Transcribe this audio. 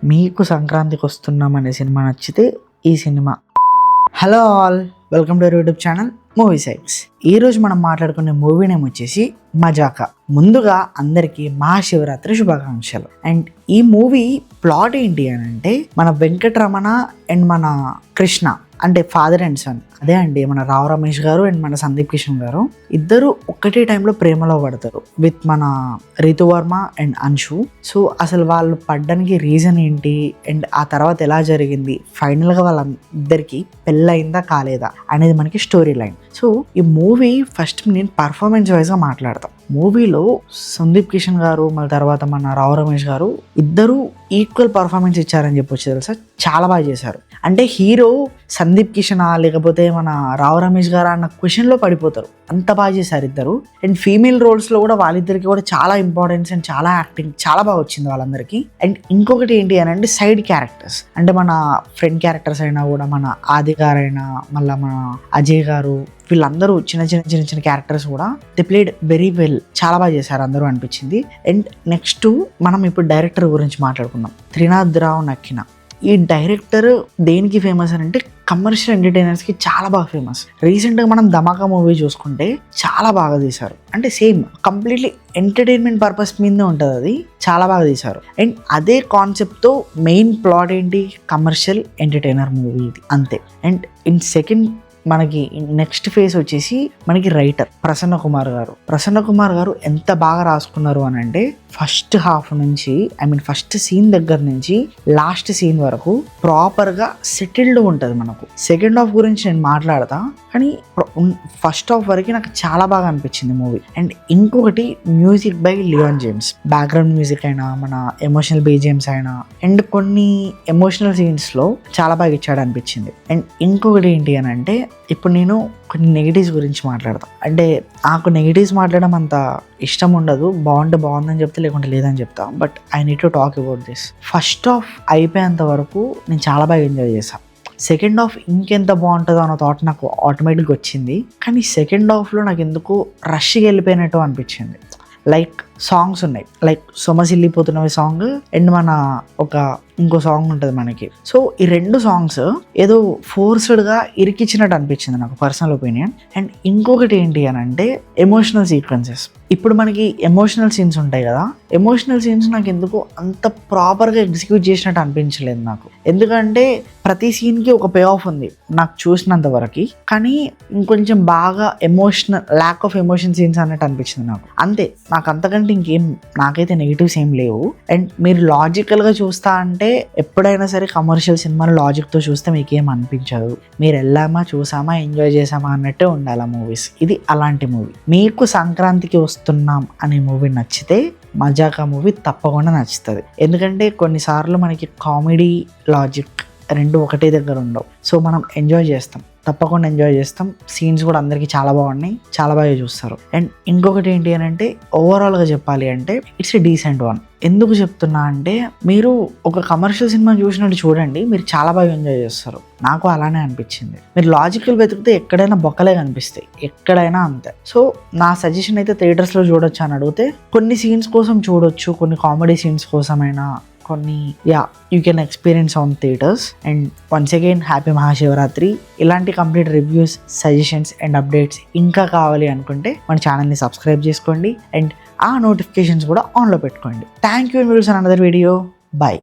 మీకు సంక్రాంతికి వస్తున్నాం అనే సినిమా నచ్చితే ఈ సినిమా. Hello all, welcome to YouTube channel movie sites. ఈరోజు మనం మాట్లాడుకునే మూవీ నేమ్ వచ్చేసి మజాకా. ముందుగా అందరికీ మహాశివరాత్రి శుభాకాంక్షలు. అండ్ ఈ మూవీ ప్లాట్ ఏంటి అని అంటే, మన వెంకటరమణ అండ్ మన కృష్ణ అంటే ఫాదర్ అండ్ సన్, అదే అండి మన రావు రమేష్ గారు అండ్ మన సందీప్ కిషన్ గారు ఇద్దరు ఒక్కటే టైంలో ప్రేమలో పడతారు విత్ మన రితు వర్మ అండ్ అన్షు. సో అసలు వాళ్ళు పడ్డానికి రీజన్ ఏంటి అండ్ ఆ తర్వాత ఎలా జరిగింది, ఫైనల్గా వాళ్ళిద్దరికి పెళ్ళయిందా కాలేదా అనేది మనకి స్టోరీ లైన్. సో ఈ మూవీ ఫస్ట్ నేను పర్ఫార్మెన్స్ వైజ్గా మాట్లాడతాం. మూవీలో సందీప్ కిషన్ గారు మళ్ళీ తర్వాత మన రావు రమేష్ గారు ఇద్దరు ఈక్వల్ పర్ఫార్మెన్స్ ఇచ్చారని చెప్పొచ్చు. తెలుసా, చాలా బాగా చేశారు. అంటే హీరో సందీప్ కిషన్ లేకపోతే మన రావు రమేష్ గారు అన్న క్వశ్చన్లో పడిపోతారు, అంత బాగా చేశారు ఇద్దరు. అండ్ ఫీమేల్ రోల్స్లో కూడా వాళ్ళిద్దరికి కూడా చాలా ఇంపార్టెన్స్ అండ్ చాలా యాక్టింగ్ చాలా బాగా వచ్చింది వాళ్ళందరికీ. అండ్ ఇంకొకటి ఏంటి అని అంటే సైడ్ క్యారెక్టర్స్, అంటే మన ఫ్రెండ్ క్యారెక్టర్స్ అయినా కూడా మన ఆది గారైనా మళ్ళీ మన అజయ్ గారు వీళ్ళందరూ చిన్న చిన్న క్యారెక్టర్స్ కూడా దే ప్లేడ్ వెరీ వెల్, చాలా బాగా చేశారు అందరూ అనిపించింది. అండ్ నెక్స్ట్ మనం ఇప్పుడు డైరెక్టర్ గురించి మాట్లాడుకుందాం. త్రినాథ్ రావు నక్కిన ఈ డైరెక్టర్ దేనికి ఫేమస్ అని అంటే కమర్షియల్ ఎంటర్టైనర్స్కి చాలా బాగా ఫేమస్. రీసెంట్గా మనం ధమాకా మూవీ చూసుకుంటే చాలా బాగా తీశారు, అంటే సేమ్ కంప్లీట్లీ ఎంటర్టైన్మెంట్ పర్పస్ మీదే ఉంటుంది, అది చాలా బాగా తీశారు. అండ్ అదే కాన్సెప్ట్తో మెయిన్ ప్లాట్ ఏంటి, కమర్షియల్ ఎంటర్టైనర్ మూవీ ఇది అంతే. అండ్ ఇన్ సెకండ్ మనకి నెక్స్ట్ ఫేజ్ వచ్చేసి మనకి రైటర్ ప్రసన్న కుమార్ గారు ఎంత బాగా రాసుకున్నారు అని అంటే ఫస్ట్ హాఫ్ నుంచి ఫస్ట్ సీన్ దగ్గర నుంచి లాస్ట్ సీన్ వరకు ప్రాపర్గా సెటిల్డ్ ఉంటుంది మనకు. సెకండ్ హాఫ్ గురించి నేను మాట్లాడతా, కానీ ఫస్ట్ హాఫ్ వరకు నాకు చాలా బాగా అనిపించింది మూవీ. అండ్ ఇంకొకటి music by Leon James, background music అయినా మన ఎమోషనల్ బీజిఎమ్స్ అయినా అండ్ కొన్ని ఎమోషనల్ సీన్స్లో చాలా బాగా ఇచ్చాడు అనిపించింది. అండ్ ఇంకొకటి ఏంటి అని అంటే, ఇప్పుడు నేను కొన్ని నెగిటివ్స్ గురించి మాట్లాడతాను. అంటే నాకు నెగిటివ్స్ మాట్లాడడం అంత ఇష్టం ఉండదు, బాగుందని చెప్తే లేకుంటే లేదని చెప్తా. But I need to talk about this. First half అయిపోయేంత వరకు నేను చాలా బాగా ఎంజాయ్ చేశాను. సెకండ్ హాఫ్ ఇంకెంత బాగుంటుందో అన్న థాట్ నాకు ఆటోమేటిక్గా వచ్చింది. కానీ సెకండ్ హాఫ్లో నాకు ఎందుకు రష్గా వెళ్ళిపోయినట్టు అనిపించింది. లైక్ సాంగ్స్ ఉన్నాయి, లైక్ సొమసిల్లిపోతున్నవి సాంగ్ అండ్ మన ఇంకో సాంగ్ ఉంటుంది మనకి. సో ఈ రెండు సాంగ్స్ ఏదో ఫోర్స్డ్గా ఇరికిచ్చినట్టు అనిపించింది నాకు పర్సనల్ ఒపీనియన్. అండ్ ఇంకొకటి ఏంటి అని అంటే ఎమోషనల్ సీక్వెన్సెస్. ఇప్పుడు మనకి ఎమోషనల్ సీన్స్ ఉంటాయి కదా, ఎమోషనల్ సీన్స్ నాకు ఎందుకు అంత ప్రాపర్గా ఎగ్జిక్యూట్ చేసినట్టు అనిపించలేదు నాకు. ఎందుకంటే ప్రతి సీన్కి ఒక పే ఆఫ్ ఉంది నాకు చూసినంత వరకు, కానీ ఇంకొంచెం బాగా ల్యాక్ ఆఫ్ ఎమోషన్ సీన్స్ అన్నట్టు అనిపించింది నాకు. అంతే, నాకు అంతకంటే ఇంకేం నాకైతే నెగిటివ్స్ ఏం లేవు. అండ్ మీరు లాజికల్గా చూస్తా అంటే ఎప్పుడైనా సరే కమర్షియల్ సినిమాలు లాజిక్తో చూస్తే మీకేం అనిపించదు, మీరు వెళ్ళామా చూసామా ఎంజాయ్ చేసామా అన్నట్టే ఉండాలి మూవీస్. ఇది అలాంటి మూవీ. మీకు సంక్రాంతికి వస్తున్నాం అనే మూవీ నచ్చితే మజాకా మూవీ తప్పకుండా నచ్చుతుంది. ఎందుకంటే కొన్నిసార్లు మనకి కామెడీ లాజిక్ రెండు ఒకటే దగ్గర ఉండవు. సో మనం తప్పకుండా ఎంజాయ్ చేస్తాం. సీన్స్ కూడా అందరికీ చాలా బాగున్నాయి, చాలా బాగా చూస్తారు. అండ్ ఇంకొకటి ఏంటి అని అంటే ఓవరాల్గా చెప్పాలి అంటే ఇట్స్ ఎ డీసెంట్ వన్. ఎందుకు చెప్తున్నా అంటే, మీరు ఒక కమర్షియల్ సినిమా చూసినట్టు చూడండి, మీరు చాలా బాగా ఎంజాయ్ చేస్తారు. నాకు అలానే అనిపించింది. మీరు లాజికల్ వెతికితే ఎక్కడైనా బొక్కలే కనిపిస్తాయి, ఎక్కడైనా అంతే. సో నా సజెషన్ అయితే థియేటర్స్లో చూడొచ్చు అని అడిగితే కొన్ని సీన్స్ కోసం చూడొచ్చు, కొన్ని కామెడీ సీన్స్ కోసమైనా కొన్ని you can experience on theatres. And once again happy Mahashivratri. ఇలాంటి complete reviews, suggestions and updates ఇంకా కావాలి అనుకుంటే మన ఛానల్ని సబ్స్క్రైబ్ చేసుకోండి అండ్ ఆ నోటిఫికేషన్స్ కూడా ఆన్లో పెట్టుకోండి. Thank you and videos an another video. Bye.